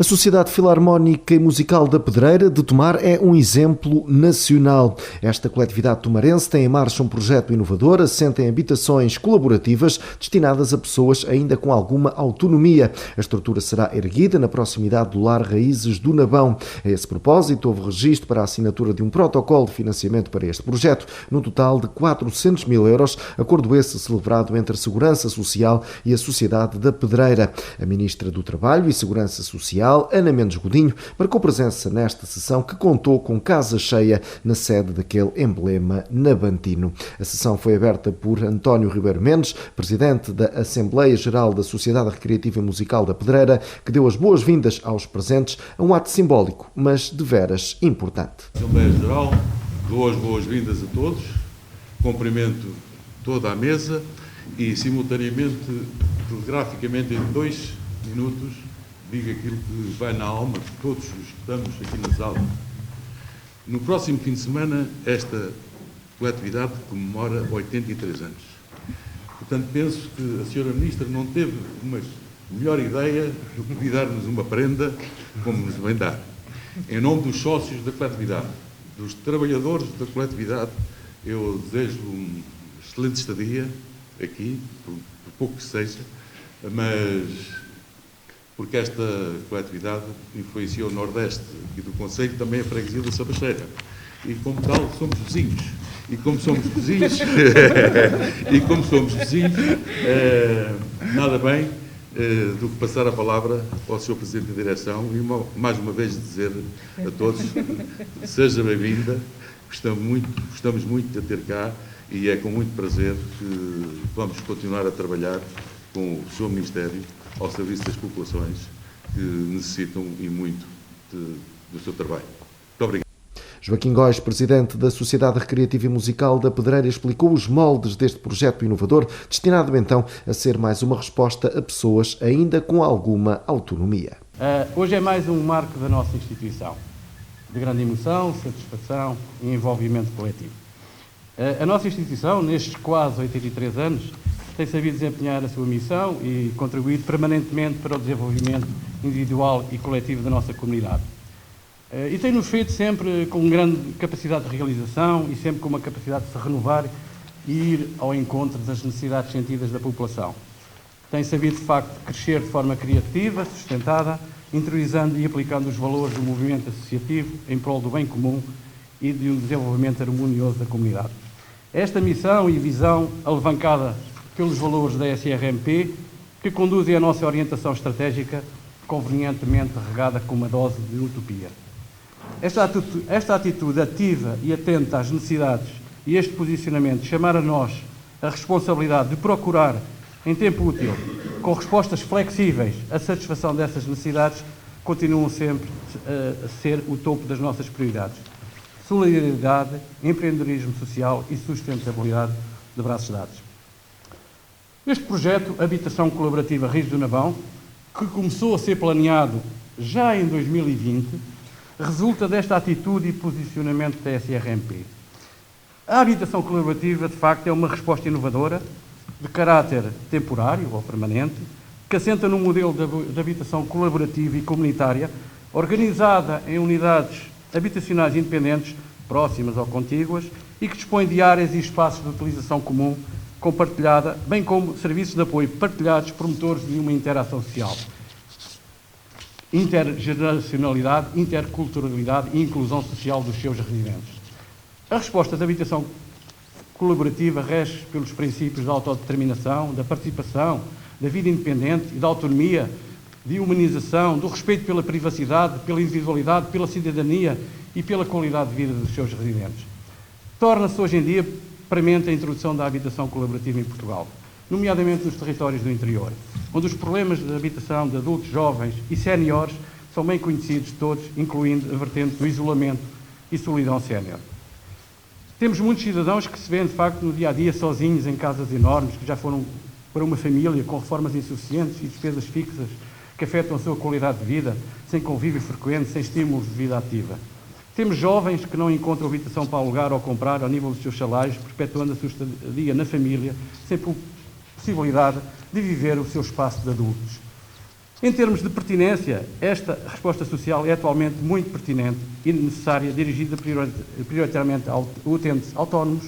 A Sociedade Filarmónica e Musical da Pedreira de Tomar é um exemplo nacional. Esta coletividade tomarense tem em marcha um projeto inovador, assente em habitações colaborativas destinadas a pessoas ainda com alguma autonomia. A estrutura será erguida na proximidade do Lar Raízes do Nabão. A esse propósito, houve registro para a assinatura de um protocolo de financiamento para este projeto, no total de 400 mil euros, acordo esse celebrado entre a Segurança Social e a Sociedade da Pedreira. A Ministra do Trabalho e Segurança Social, Ana Mendes Godinho, marcou presença nesta sessão que contou com casa cheia na sede daquele emblema nabantino. A sessão foi aberta por António Ribeiro Mendes, presidente da Assembleia Geral da Sociedade Recreativa e Musical da Pedreira, que deu as boas-vindas aos presentes a um ato simbólico, mas de veras importante. Assembleia Geral, dou as boas-vindas a todos, cumprimento toda a mesa e, simultaneamente, telegraficamente, em 2 minutos, digo aquilo que vai na alma de todos os que estamos aqui na sala. No próximo fim de semana, esta coletividade comemora 83 anos. Portanto, penso que a Sra. Ministra não teve uma melhor ideia do que dar-nos uma prenda, como nos vem dar. Em nome dos sócios da coletividade, dos trabalhadores da coletividade, eu desejo uma excelente estadia aqui, por pouco que seja, mas porque esta coletividade influencia o Nordeste e do Conselho também a freguesia da Sabacheira. E como tal, somos vizinhos. E como somos vizinhos, nada bem do que passar a palavra ao Sr. Presidente da Direção e mais uma vez dizer a todos, seja bem-vinda, gostamos muito de a ter cá e é com muito prazer que vamos continuar a trabalhar com o seu Ministério ao serviço das populações que necessitam e muito do seu trabalho. Muito obrigado. Joaquim Góis, presidente da Sociedade Recreativa e Musical da Pedreira, explicou os moldes deste projeto inovador, destinado então a ser mais uma resposta a pessoas ainda com alguma autonomia. Hoje é mais um marco da nossa instituição, de grande emoção, satisfação e envolvimento coletivo. A nossa instituição, nestes quase 83 anos, tem sabido desempenhar a sua missão e contribuído permanentemente para o desenvolvimento individual e coletivo da nossa comunidade. E tem-nos feito sempre com grande capacidade de realização e sempre com uma capacidade de se renovar e ir ao encontro das necessidades sentidas da população. Tem sabido, de facto, crescer de forma criativa, sustentada, interiorizando e aplicando os valores do movimento associativo em prol do bem comum e de um desenvolvimento harmonioso da comunidade. Esta missão e visão alavancada pelos valores da SRMP, que conduzem a nossa orientação estratégica, convenientemente regada com uma dose de utopia. Esta atitude ativa e atenta às necessidades e este posicionamento chamar a nós a responsabilidade de procurar, em tempo útil, com respostas flexíveis, a satisfação dessas necessidades, continuam sempre a ser o topo das nossas prioridades. Solidariedade, empreendedorismo social e sustentabilidade de braços dados. Este projeto, Habitação Colaborativa Raízes do Nabão, que começou a ser planeado já em 2020, resulta desta atitude e posicionamento da SRMP. A habitação colaborativa, de facto, é uma resposta inovadora, de caráter temporário ou permanente, que assenta num modelo de habitação colaborativa e comunitária, organizada em unidades habitacionais independentes, próximas ou contíguas, e que dispõe de áreas e espaços de utilização comum, compartilhada, bem como serviços de apoio partilhados, promotores de uma interação social. Intergeracionalidade, interculturalidade e inclusão social dos seus residentes. A resposta da habitação colaborativa rege pelos princípios da autodeterminação, da participação, da vida independente e da autonomia, de humanização, do respeito pela privacidade, pela individualidade, pela cidadania e pela qualidade de vida dos seus residentes. Torna-se hoje em dia premente a introdução da habitação colaborativa em Portugal, nomeadamente nos territórios do interior, onde os problemas de habitação de adultos, jovens e séniores são bem conhecidos de todos, incluindo a vertente do isolamento e solidão sénior. Temos muitos cidadãos que se veem, de facto, no dia-a-dia sozinhos em casas enormes, que já foram para uma família com reformas insuficientes e despesas fixas que afetam a sua qualidade de vida, sem convívio frequente, sem estímulos de vida ativa. Temos jovens que não encontram habitação para alugar ou comprar ao nível dos seus salários, perpetuando a sua estadia na família, sem possibilidade de viver o seu espaço de adultos. Em termos de pertinência, esta resposta social é atualmente muito pertinente e necessária, dirigida prioritariamente a utentes autónomos,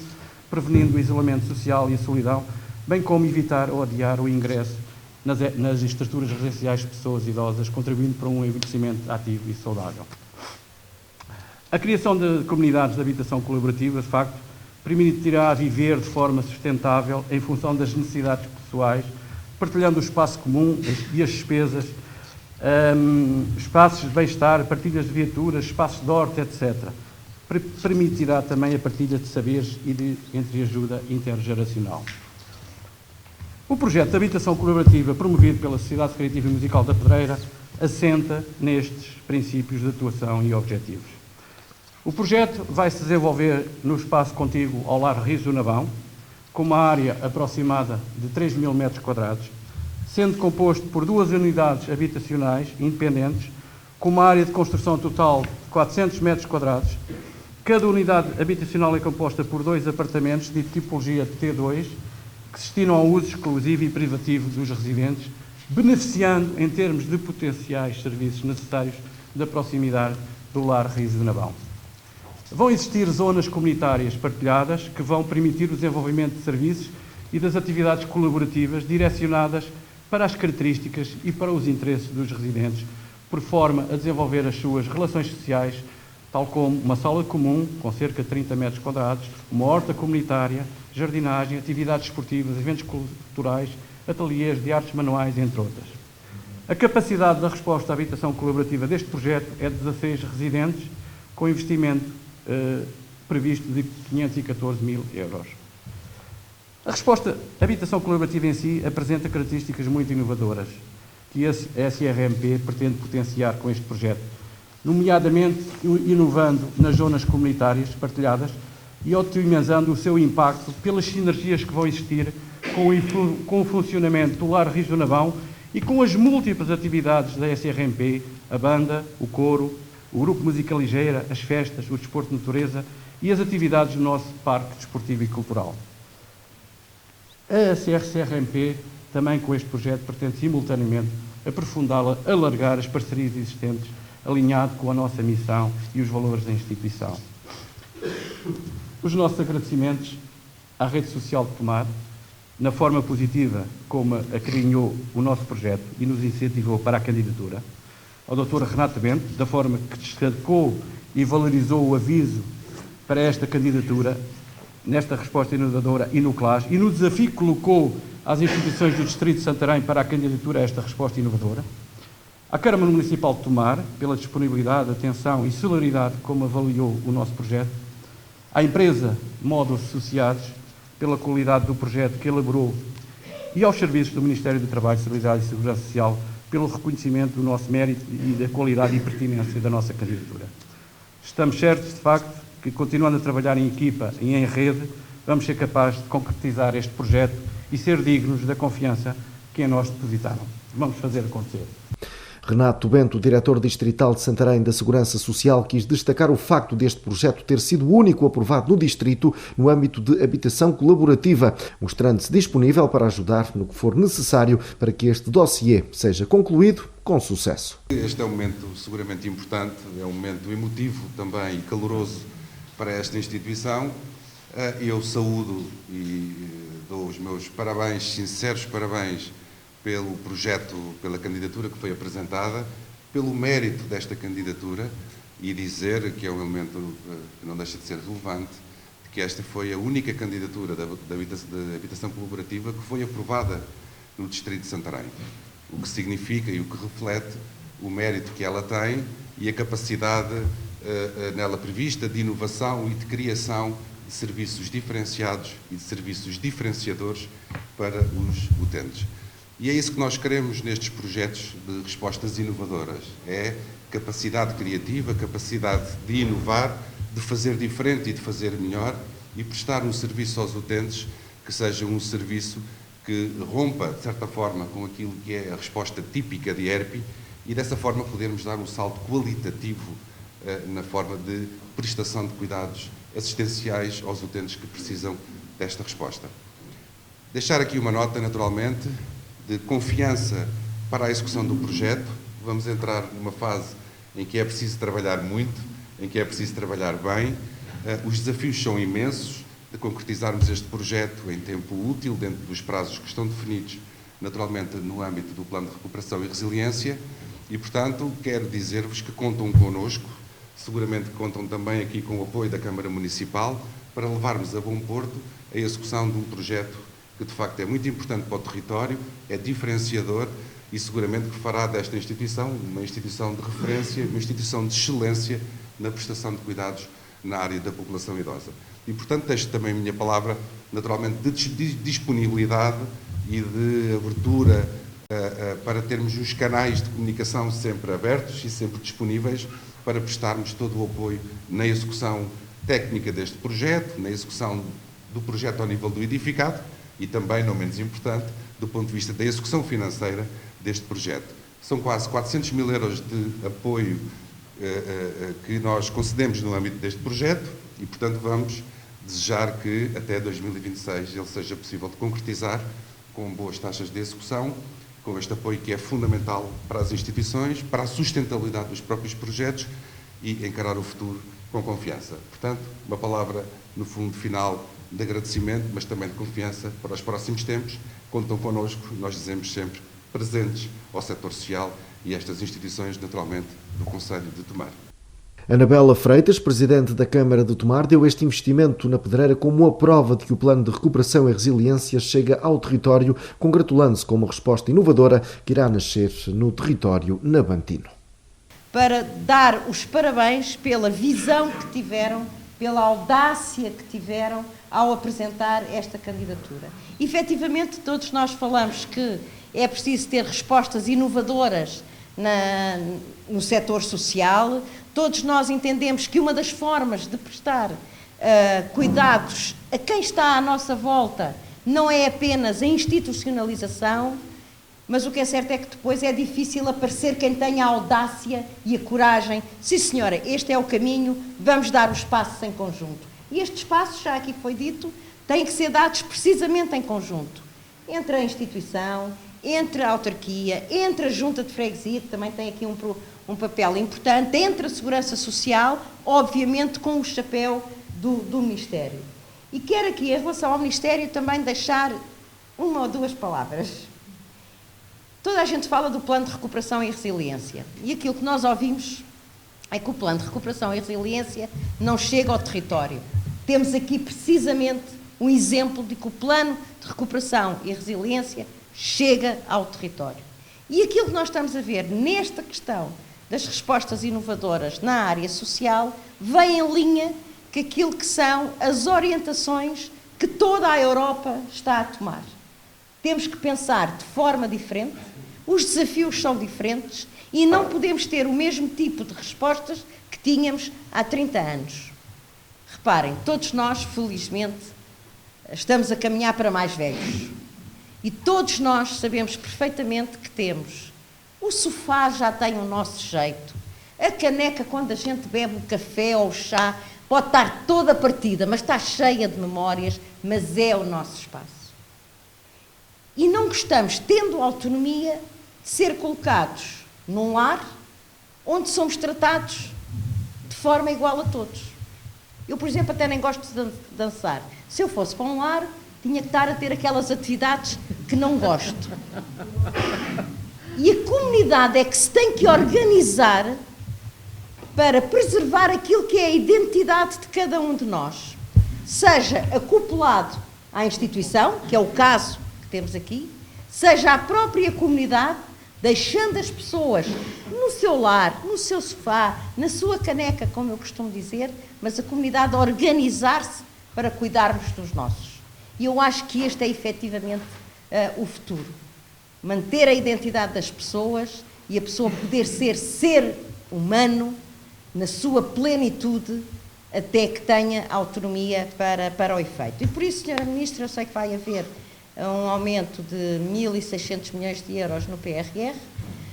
prevenindo o isolamento social e a solidão, bem como evitar ou adiar o ingresso nas estruturas residenciais de pessoas idosas, contribuindo para um envelhecimento ativo e saudável. A criação de comunidades de habitação colaborativa, de facto, permitirá viver de forma sustentável em função das necessidades pessoais, partilhando o espaço comum e as despesas, espaços de bem-estar, partilhas de viaturas, espaços de horta, etc. Permitirá também a partilha de saberes e de entreajuda intergeracional. O projeto de habitação colaborativa promovido pela Sociedade Recreativa e Musical da Pedreira assenta nestes princípios de atuação e objetivos. O projeto vai se desenvolver no espaço contíguo ao Lar Rios do Navão, com uma área aproximada de 3.000 metros quadrados, sendo composto por 2 unidades habitacionais independentes, com uma área de construção total de 400 metros quadrados. Cada unidade habitacional é composta por 2 apartamentos de tipologia T2, que se destinam ao uso exclusivo e privativo dos residentes, beneficiando em termos de potenciais serviços necessários da proximidade do Lar Rios do Navão. Vão existir zonas comunitárias partilhadas que vão permitir o desenvolvimento de serviços e das atividades colaborativas direcionadas para as características e para os interesses dos residentes, por forma a desenvolver as suas relações sociais, tal como uma sala comum com cerca de 30 metros quadrados, uma horta comunitária, jardinagem, atividades esportivas, eventos culturais, ateliês de artes manuais, entre outras. A capacidade da resposta à habitação colaborativa deste projeto é de 16 residentes, com investimento previsto de 514 mil euros. A resposta à habitação colaborativa em si apresenta características muito inovadoras que a SRMP pretende potenciar com este projeto, nomeadamente inovando nas zonas comunitárias partilhadas e otimizando o seu impacto pelas sinergias que vão existir com o funcionamento do Lar Rios do Navão e com as múltiplas atividades da SRMP, a banda, o coro, o grupo Música Ligeira, as festas, o desporto de natureza e as atividades do nosso parque desportivo e cultural. A SRMP, também com este projeto, pretende simultaneamente aprofundá-la, alargar as parcerias existentes, alinhado com a nossa missão e os valores da instituição. Os nossos agradecimentos à Rede Social de Tomar, na forma positiva como acarinhou o nosso projeto e nos incentivou para a candidatura, ao Dr. Renato Bento, da forma que destacou e valorizou o aviso para esta candidatura, nesta resposta inovadora e no CLAS, e no desafio que colocou às instituições do Distrito de Santarém para a candidatura a esta resposta inovadora, à Câmara Municipal de Tomar, pela disponibilidade, atenção e celeridade como avaliou o nosso projeto, à empresa Módulos Associados, pela qualidade do projeto que elaborou, e aos serviços do Ministério do Trabalho, Solidariedade e Segurança Social, pelo reconhecimento do nosso mérito e da qualidade e pertinência da nossa candidatura. Estamos certos, de facto, que continuando a trabalhar em equipa e em rede, vamos ser capazes de concretizar este projeto e ser dignos da confiança que em nós depositaram. Vamos fazer acontecer. Renato Bento, diretor distrital de Santarém da Segurança Social, quis destacar o facto deste projeto ter sido o único aprovado no distrito no âmbito de habitação colaborativa, mostrando-se disponível para ajudar no que for necessário para que este dossiê seja concluído com sucesso. Este é um momento seguramente importante, é um momento emotivo também e caloroso para esta instituição. Eu saúdo e dou os meus parabéns, sinceros parabéns, pelo projeto, pela candidatura que foi apresentada, pelo mérito desta candidatura e dizer que é um elemento que não deixa de ser relevante, de que esta foi a única candidatura da habitação colaborativa que foi aprovada no Distrito de Santarém, o que significa e o que reflete o mérito que ela tem e a capacidade nela prevista de inovação e de criação de serviços diferenciados e de serviços diferenciadores para os utentes. E é isso que nós queremos nestes projetos de respostas inovadoras, é capacidade criativa, capacidade de inovar, de fazer diferente e de fazer melhor e prestar um serviço aos utentes que seja um serviço que rompa, de certa forma, com aquilo que é a resposta típica de ERPI e dessa forma podermos dar um salto qualitativo na forma de prestação de cuidados assistenciais aos utentes que precisam desta resposta. Deixar aqui uma nota, naturalmente, de confiança para a execução do projeto. Vamos entrar numa fase em que é preciso trabalhar muito, em que é preciso trabalhar bem. Os desafios são imensos de concretizarmos este projeto em tempo útil, dentro dos prazos que estão definidos, naturalmente, no âmbito do Plano de Recuperação e Resiliência. E, portanto, quero dizer-vos que contam connosco, seguramente contam também aqui com o apoio da Câmara Municipal, para levarmos a bom porto a execução de um projeto que, de facto, é muito importante para o território, é diferenciador e, seguramente, que fará desta instituição uma instituição de referência, uma instituição de excelência na prestação de cuidados na área da população idosa. E, portanto, deixo também a minha palavra, naturalmente, de disponibilidade e de abertura para termos os canais de comunicação sempre abertos e sempre disponíveis para prestarmos todo o apoio na execução técnica deste projeto, na execução do projeto ao nível do edificado e também, não menos importante, do ponto de vista da execução financeira deste projeto. São quase 400 mil euros de apoio que nós concedemos no âmbito deste projeto e, portanto, vamos desejar que até 2026 ele seja possível de concretizar com boas taxas de execução, com este apoio que é fundamental para as instituições, para a sustentabilidade dos próprios projetos e encarar o futuro com confiança. Portanto, uma palavra, no fundo, final de agradecimento, mas também de confiança para os próximos tempos. Contam connosco, nós dizemos sempre, presentes ao setor social e estas instituições, naturalmente, do Conselho de Tomar. Anabela Freitas, presidente da Câmara de Tomar, deu este investimento na Pedreira como a prova de que o Plano de Recuperação e Resiliência chega ao território, congratulando-se com uma resposta inovadora que irá nascer no território nabantino. Para dar os parabéns pela visão que tiveram, pela audácia que tiveram ao apresentar esta candidatura. Efetivamente, todos nós falamos que é preciso ter respostas inovadoras no setor social. Todos nós entendemos que uma das formas de prestar cuidados a quem está à nossa volta não é apenas a institucionalização, mas o que é certo é que depois é difícil aparecer quem tenha a audácia e a coragem. Sim, senhora, este é o caminho, vamos dar os passos em conjunto. E estes passos, já aqui foi dito, têm que ser dados precisamente em conjunto. Entre a instituição, entre a autarquia, entre a junta de freguesia, que também tem aqui um papel importante, entre a segurança social, obviamente com o chapéu do Ministério. E quero aqui, em relação ao Ministério, também deixar uma ou duas palavras. Toda a gente fala do Plano de Recuperação e Resiliência. E aquilo que nós ouvimos é que o Plano de Recuperação e Resiliência não chega ao território. Temos aqui, precisamente, um exemplo de que o Plano de Recuperação e Resiliência chega ao território. E aquilo que nós estamos a ver nesta questão das respostas inovadoras na área social vem em linha com aquilo que são as orientações que toda a Europa está a tomar. Temos que pensar de forma diferente, os desafios são diferentes e não podemos ter o mesmo tipo de respostas que tínhamos há 30 anos. Reparem, todos nós, felizmente, estamos a caminhar para mais velhos. E todos nós sabemos perfeitamente que temos. O sofá já tem o nosso jeito. A caneca, quando a gente bebe o café ou o chá, pode estar toda partida, mas está cheia de memórias, mas é o nosso espaço. E não gostamos, tendo autonomia, de ser colocados num lar onde somos tratados de forma igual a todos. Eu, por exemplo, até nem gosto de dançar. Se eu fosse para um lar, tinha que estar a ter aquelas atividades que não gosto. E a comunidade é que se tem que organizar para preservar aquilo que é a identidade de cada um de nós. Seja acoplado à instituição, que é o caso que temos aqui, seja a própria comunidade, deixando as pessoas no seu lar, no seu sofá, na sua caneca, como eu costumo dizer, mas a comunidade a organizar-se para cuidarmos dos nossos. E eu acho que este é efetivamente o futuro. Manter a identidade das pessoas e a pessoa poder ser humano na sua plenitude até que tenha autonomia para o efeito. E por isso, Sra. Ministra, eu sei que vai haver um aumento de 1.600 milhões de euros no PRR.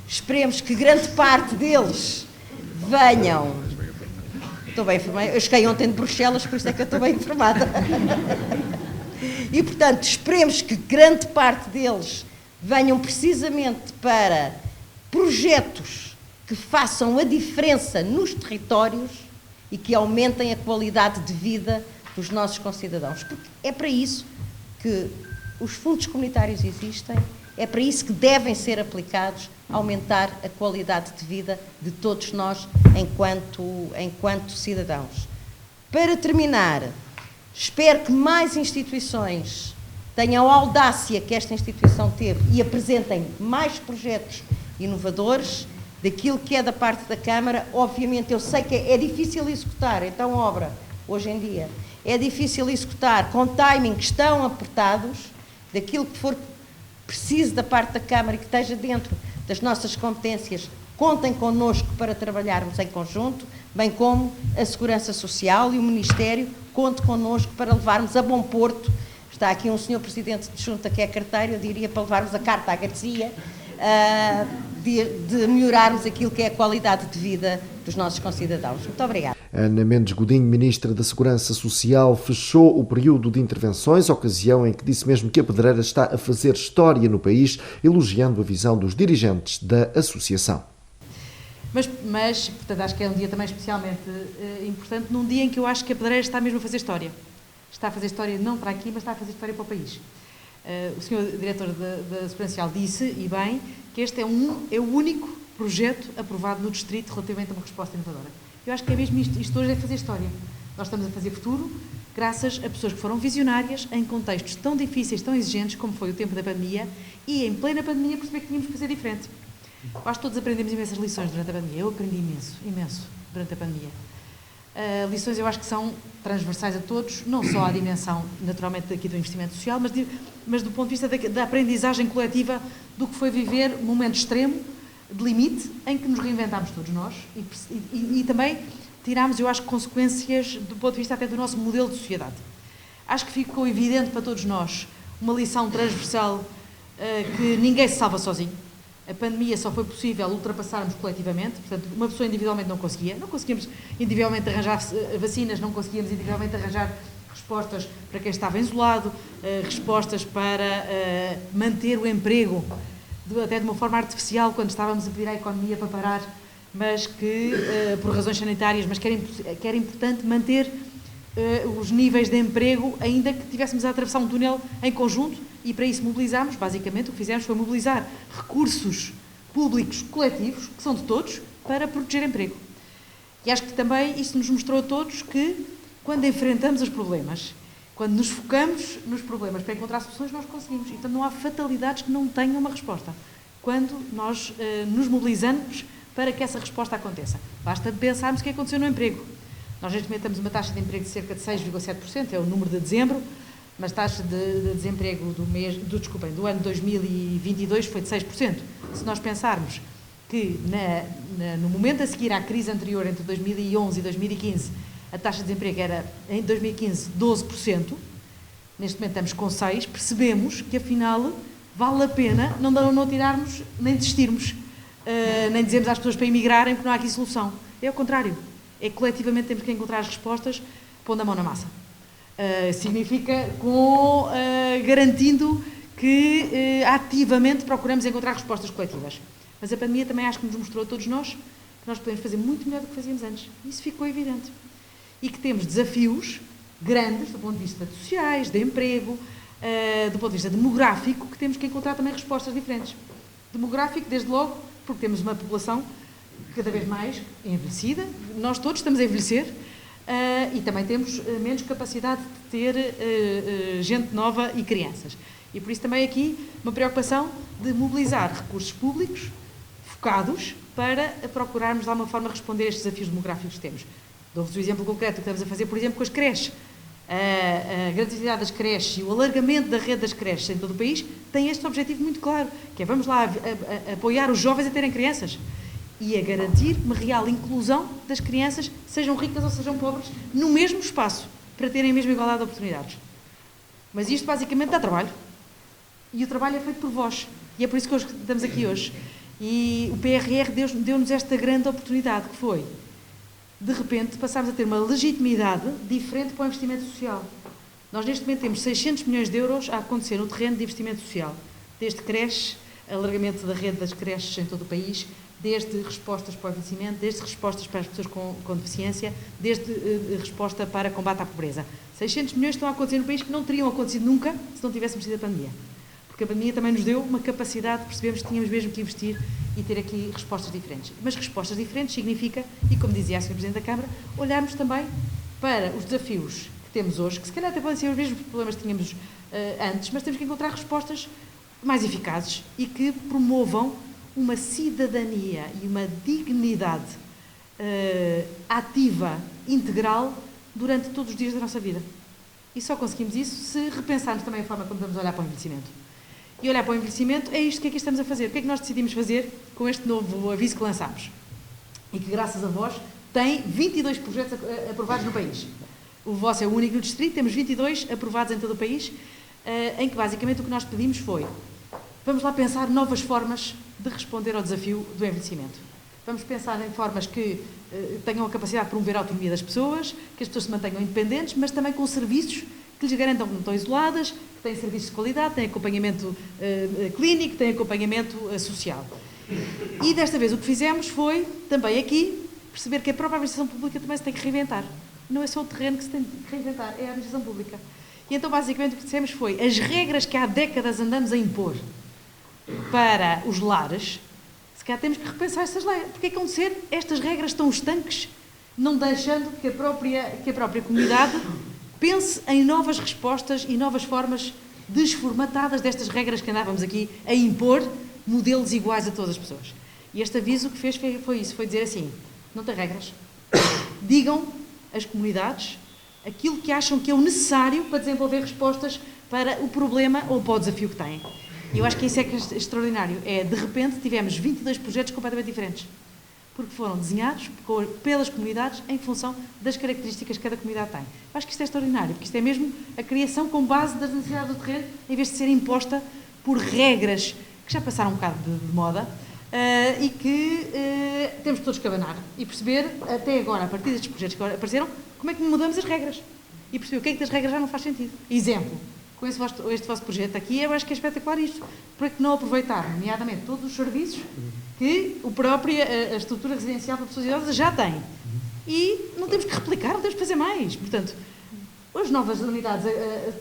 Esperemos que grande parte deles venham... Estou bem informada. Eu cheguei ontem de Bruxelas, por isso é que eu estou bem informada. E, portanto, esperemos que grande parte deles venham precisamente para projetos que façam a diferença nos territórios e que aumentem a qualidade de vida dos nossos concidadãos. Porque é para isso que os fundos comunitários existem, é para isso que devem ser aplicados, aumentar a qualidade de vida de todos nós enquanto cidadãos. Para terminar, espero que mais instituições tenham a audácia que esta instituição teve e apresentem mais projetos inovadores daquilo que é da parte da Câmara. Obviamente, eu sei que é difícil executar, então obra, hoje em dia, é difícil executar com timing que estão apertados, daquilo que for preciso da parte da Câmara e que esteja dentro das nossas competências, contem connosco para trabalharmos em conjunto, bem como a Segurança Social e o Ministério, conte connosco para levarmos a bom porto. Está aqui um senhor Presidente de Junta que é carteiro, eu diria para levarmos a carta à Garcia, de melhorarmos aquilo que é a qualidade de vida dos nossos concidadãos. Muito obrigada. Ana Mendes Godinho, Ministra da Segurança Social, fechou o período de intervenções, ocasião em que disse mesmo que a Pedreira está a fazer história no país, elogiando a visão dos dirigentes da associação. Mas, portanto, acho que é um dia também especialmente importante, num dia em que eu acho que a Pedreira está mesmo a fazer história. Está a fazer história não para aqui, mas está a fazer história para o país. O Sr. Diretor da Segurança Social disse, e bem, que este é o único projeto aprovado no Distrito relativamente a uma resposta inovadora. Eu acho que é mesmo isto. Isto hoje é fazer história. Nós estamos a fazer futuro graças a pessoas que foram visionárias em contextos tão difíceis, tão exigentes, como foi o tempo da pandemia, e em plena pandemia perceber que tínhamos que fazer diferente. Eu acho que todos aprendemos imensas lições durante a pandemia. Eu aprendi imenso durante a pandemia. Lições eu acho que são transversais a todos, não só à dimensão, naturalmente, aqui do investimento social, mas do ponto de vista da aprendizagem coletiva do que foi viver um momento extremo, de limite, em que nos reinventámos todos nós e também tirámos, eu acho, consequências do ponto de vista até do nosso modelo de sociedade. Acho que ficou evidente para todos nós uma lição transversal, que ninguém se salva sozinho. A pandemia só foi possível ultrapassarmos coletivamente, portanto, uma pessoa individualmente não conseguíamos individualmente arranjar vacinas, não conseguíamos individualmente arranjar respostas para quem estava isolado, respostas para manter o emprego, até de uma forma artificial, quando estávamos a pedir à economia para parar, mas que, por razões sanitárias, mas que era importante manter os níveis de emprego, ainda que tivéssemos a atravessar um túnel em conjunto, e para isso mobilizámos, basicamente, o que fizemos foi mobilizar recursos públicos coletivos, que são de todos, para proteger emprego. E acho que também isso nos mostrou a todos que, quando enfrentamos os problemas, quando nos focamos nos problemas para encontrar soluções, nós conseguimos. Então não há fatalidades que não tenham uma resposta. Quando nós nos mobilizamos para que essa resposta aconteça. Basta pensarmos o que aconteceu no emprego. Nós neste momento temos uma taxa de emprego de cerca de 6,7%, é o número de dezembro, mas a taxa de desemprego do ano 2022 foi de 6%. Se nós pensarmos que no momento a seguir à crise anterior, entre 2011 e 2015, a taxa de desemprego era, em 2015, 12%, neste momento estamos com 6%, percebemos que, afinal, vale a pena não tirarmos, nem desistirmos, nem dizermos às pessoas para emigrarem, porque não há aqui solução. É o contrário. É que, coletivamente, temos que encontrar as respostas pondo a mão na massa. Significa garantindo que ativamente procuramos encontrar respostas coletivas. Mas a pandemia também acho que nos mostrou a todos nós que nós podemos fazer muito melhor do que fazíamos antes. Isso ficou evidente. E que temos desafios grandes do ponto de vista de sociais, de emprego, do ponto de vista demográfico, que temos que encontrar também respostas diferentes. Demográfico, desde logo, porque temos uma população cada vez mais envelhecida, nós todos estamos a envelhecer, e também temos menos capacidade de ter gente nova e crianças. E por isso também aqui uma preocupação de mobilizar recursos públicos focados para procurarmos de alguma forma responder a estes desafios demográficos que temos. Dou-vos o exemplo concreto que estamos a fazer, por exemplo, com as creches. A gratuidade das creches e o alargamento da rede das creches em todo o país tem este objetivo muito claro, que é vamos lá apoiar os jovens a terem crianças e a garantir uma real inclusão das crianças, sejam ricas ou sejam pobres, no mesmo espaço, para terem a mesma igualdade de oportunidades. Mas isto basicamente dá trabalho. E o trabalho é feito por vós. E é por isso que hoje estamos aqui hoje. E o PRR deu-nos esta grande oportunidade, que foi, de repente, passámos a ter uma legitimidade diferente para o investimento social. Nós, neste momento, temos 600 milhões de euros a acontecer no terreno de investimento social. desde creches, alargamento da rede das creches em todo o país, desde respostas para o envelhecimento, desde respostas para as pessoas com deficiência, desde resposta para combate à pobreza. 600 milhões estão a acontecer no país que não teriam acontecido nunca se não tivéssemos tido a pandemia. Porque a pandemia também nos deu uma capacidade de percebermos que tínhamos mesmo que investir e ter aqui respostas diferentes. Mas respostas diferentes significa, e como dizia a Sra. Presidente da Câmara, olharmos também para os desafios que temos hoje, que se calhar até podem ser os mesmos problemas que tínhamos antes, mas temos que encontrar respostas mais eficazes e que promovam uma cidadania e uma dignidade ativa, integral, durante todos os dias da nossa vida. E só conseguimos isso se repensarmos também a forma como estamos a olhar para o envelhecimento. E olhar para o envelhecimento é isto que aqui estamos a fazer. O que é que nós decidimos fazer com este novo aviso que lançámos? E que, graças a vós, tem 22 projetos aprovados no país. O vosso é o único no distrito, temos 22 aprovados em todo o país, em que basicamente o que nós pedimos foi: vamos lá pensar novas formas de responder ao desafio do envelhecimento. Vamos pensar em formas que tenham a capacidade de promover a autonomia das pessoas, que as pessoas se mantenham independentes, mas também com serviços que lhes garantam que não estão isoladas, que têm serviços de qualidade, têm acompanhamento clínico, têm acompanhamento social. E desta vez o que fizemos foi, também aqui, perceber que a própria administração pública também se tem que reinventar. Não é só o terreno que se tem que reinventar, é a administração pública. E então, basicamente, o que dissemos foi: as regras que há décadas andamos a impor para os lares, se calhar temos que repensar essas leis. Porque é que vão ser estas regras tão estanques, não deixando que a própria comunidade pense em novas respostas e novas formas desformatadas destas regras que andávamos aqui a impor, modelos iguais a todas as pessoas. E este aviso o que fez foi isso, foi dizer assim: não tem regras. Digam às comunidades aquilo que acham que é o necessário para desenvolver respostas para o problema ou para o desafio que têm. E eu acho que isso é que é extraordinário. De repente, tivemos 22 projetos completamente diferentes, porque foram desenhados pelas comunidades em função das características que cada comunidade tem. Eu acho que isto é extraordinário, porque isto é mesmo a criação com base das necessidades do terreno, em vez de ser imposta por regras que já passaram um bocado de moda, e que temos todos que abanar e perceber, até agora, a partir destes projetos que agora apareceram, como é que mudamos as regras e perceber o que é que das regras já não faz sentido. Exemplo, com este vosso projeto aqui, eu acho que é espetacular isto. Por que não aproveitar, nomeadamente, todos os serviços que a estrutura residencial para pessoas idosas já tem? E não temos que replicar, não temos que fazer mais. Portanto, as novas unidades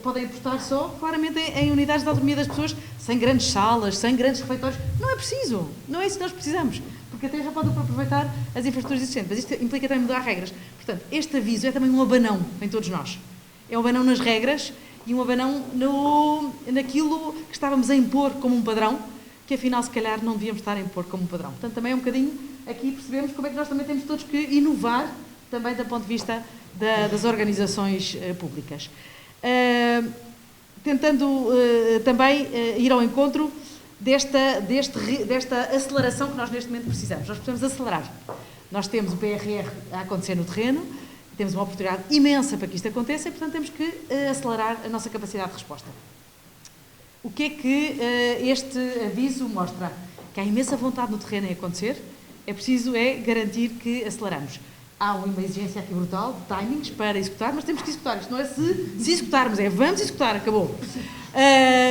podem apostar só, claramente, em unidades de autonomia das pessoas, sem grandes salas, sem grandes refeitórios. Não é preciso. Não é isso que nós precisamos. Porque até já pode aproveitar as infraestruturas existentes. Mas isto implica também mudar regras. Portanto, este aviso é também um abanão em todos nós. É um abanão nas regras e um abanão naquilo que estávamos a impor como um padrão, que afinal, se calhar, não devíamos estar a impor como um padrão. Portanto, também é um bocadinho, aqui percebemos como é que nós também temos todos que inovar, também do ponto de vista das organizações públicas. Tentando também ir ao encontro desta aceleração que nós neste momento precisamos. Nós precisamos acelerar. Nós temos o PRR a acontecer no terreno, temos uma oportunidade imensa para que isto aconteça e, portanto, temos que acelerar a nossa capacidade de resposta. O que é que este aviso mostra? Que há imensa vontade no terreno em acontecer, é preciso garantir que aceleramos. Há uma exigência aqui brutal de timings para executar, mas temos que executar. Isto não é se executarmos, é vamos executar, acabou.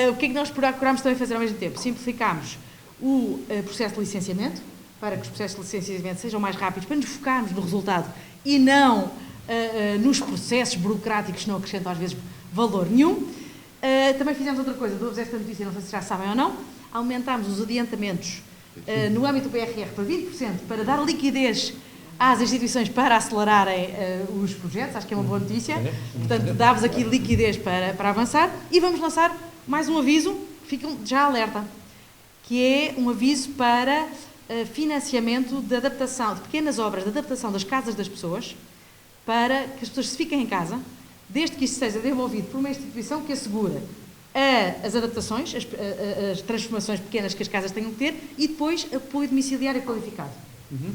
O que é que nós procurámos também fazer ao mesmo tempo? Simplificámos o processo de licenciamento, para que os processos de licenciamento sejam mais rápidos, para nos focarmos no resultado e não nos processos burocráticos que não acrescentam às vezes valor nenhum. Também fizemos outra coisa, dou-vos esta notícia, não sei se já sabem ou não, aumentámos os adiantamentos no âmbito do PRR para 20%, para dar liquidez às instituições para acelerarem os projetos, acho que é uma boa notícia. Portanto, dá-vos aqui liquidez para avançar e vamos lançar mais um aviso, ficam já alerta, que é um aviso para financiamento de adaptação, de pequenas obras de adaptação das casas das pessoas, para que as pessoas se fiquem em casa, desde que isto seja desenvolvido por uma instituição que assegura as adaptações, as transformações pequenas que as casas tenham que ter e depois apoio domiciliário qualificado.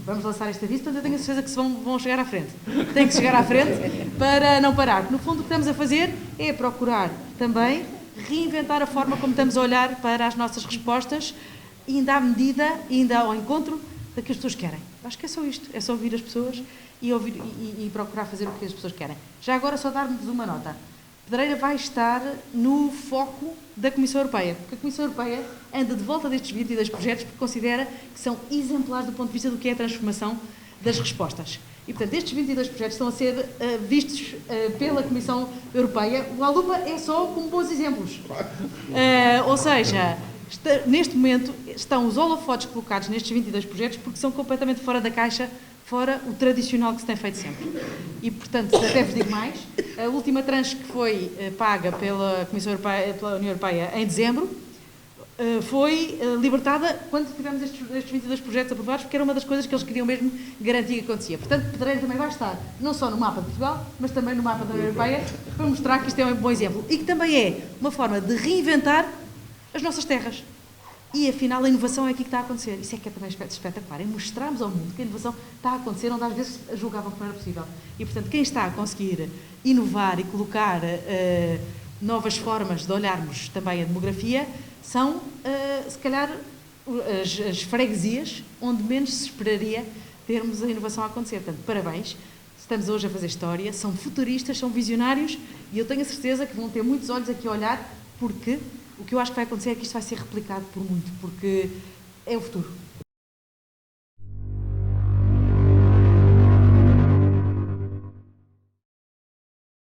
Vamos lançar este aviso, portanto eu tenho a certeza que vão chegar à frente. Tem que chegar à frente para não parar. No fundo, o que estamos a fazer é procurar também reinventar a forma como estamos a olhar para as nossas respostas, ainda à medida, ainda ao encontro da que as pessoas querem. Acho que é só isto, é só ouvir as pessoas e procurar fazer o que as pessoas querem. Já agora só dar-nos uma nota. Pedreira vai estar no foco da Comissão Europeia, porque a Comissão Europeia anda de volta destes 22 projetos porque considera que são exemplares do ponto de vista do que é a transformação das respostas. E, portanto, estes 22 projetos estão a ser vistos pela Comissão Europeia. O ALUPA é só como bons exemplos. Ou seja, neste momento estão os holofotes colocados nestes 22 projetos porque são completamente fora da caixa, fora o tradicional que se tem feito sempre. E, portanto, até vos digo mais, a última tranche que foi paga pela Comissão Europeia, pela União Europeia em dezembro, foi libertada quando tivemos estes 22 projetos aprovados, porque era uma das coisas que eles queriam mesmo garantir que acontecia. Portanto, Pedreira também vai estar, não só no mapa de Portugal, mas também no mapa da União Europeia, para mostrar que isto é um bom exemplo. E que também é uma forma de reinventar as nossas terras. E, afinal, a inovação é aqui que está a acontecer. Isso é que é também espetacular. É mostrarmos ao mundo que a inovação está a acontecer onde às vezes julgavam que não era possível. E, portanto, quem está a conseguir inovar e colocar novas formas de olharmos também a demografia são, se calhar, as freguesias onde menos se esperaria termos a inovação a acontecer. Portanto, parabéns. Estamos hoje a fazer história. São futuristas, são visionários e eu tenho a certeza que vão ter muitos olhos aqui a olhar porque o que eu acho que vai acontecer é que isto vai ser replicado por muito, porque é o futuro.